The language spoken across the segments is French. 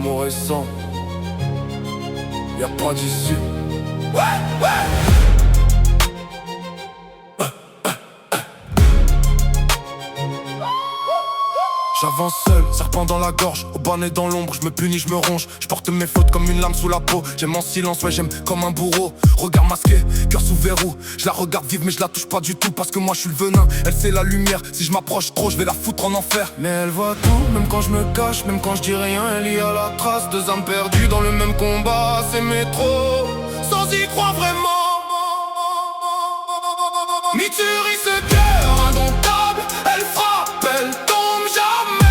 l'amour est sans, y'a pas d'issue. J'avance seul, serpent dans la gorge, au bonnet dans l'ombre, je me punis, je me ronge. Je porte mes fautes comme une lame sous la peau. J'aime en silence, ouais j'aime comme un bourreau. Regard masqué, cœur sous verrou. Je la regarde vivre mais je la touche pas du tout. Parce que moi je suis le venin, elle c'est la lumière. Si je m'approche trop, je vais la foutre en enfer. Mais elle voit tout, même quand je me cache, même quand je dis rien. Elle y a la trace, deux âmes perdues dans le même combat. C'est trop, sans y croire vraiment. Mituri ce cœur indomptable, elle frappe, elle tombe jamais.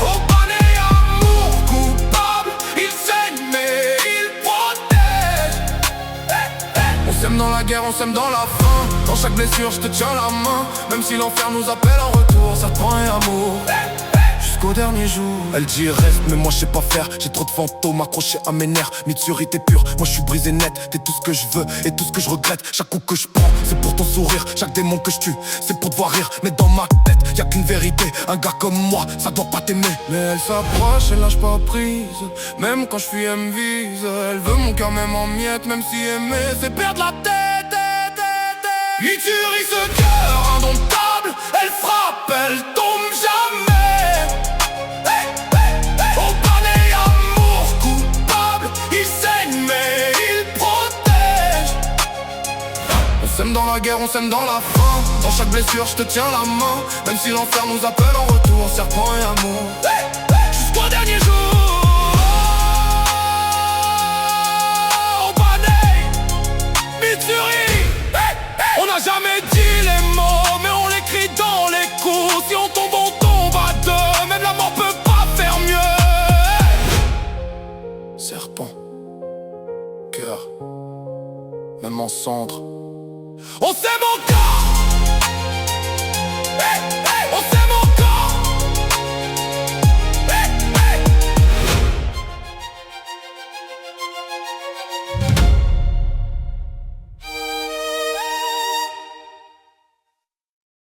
Au bonnet amour coupable, il saigne mais il protège. On s'aime dans la guerre, on s'aime dans la faim. Dans chaque blessure je te tiens la main. Même si l'enfer nous appelle en retour, serpent et amour jusqu'au dernier jour. Elle dit reste mais moi je sais pas faire. J'ai trop de fantômes accrochés à mes nerfs. Mitsuri t'es pur, moi je suis brisé net. T'es tout ce que je veux et tout ce que je regrette. Chaque coup que je prends c'est pour ton sourire. Chaque démon que je tue c'est pour te voir rire. Mais dans ma tête y'a qu'une vérité. Un gars comme moi ça doit pas t'aimer. Mais elle s'approche, elle lâche pas prise. Même quand je fuis elle me vise. Elle veut mon cœur même en miettes. Même si aimer c'est perdre la tête. Mitsuri ce cœur indomptable, elle frappe, elle tombe jamais. Au bonnet amour coupable, il saigne mais il protège. On s'aime dans la guerre, on s'aime dans la faim. Dans chaque blessure je te tiens la main. Même si l'enfer nous appelle en retour, serpent et amour jusqu'au dernier jour. Au bonnet Mitsuri. On n'a jamais dit les mots, mais on l'écrit dans les coups. Si on tombe à deux. Même la mort peut pas faire mieux. Serpent, cœur, même en cendre, on s'aime encore.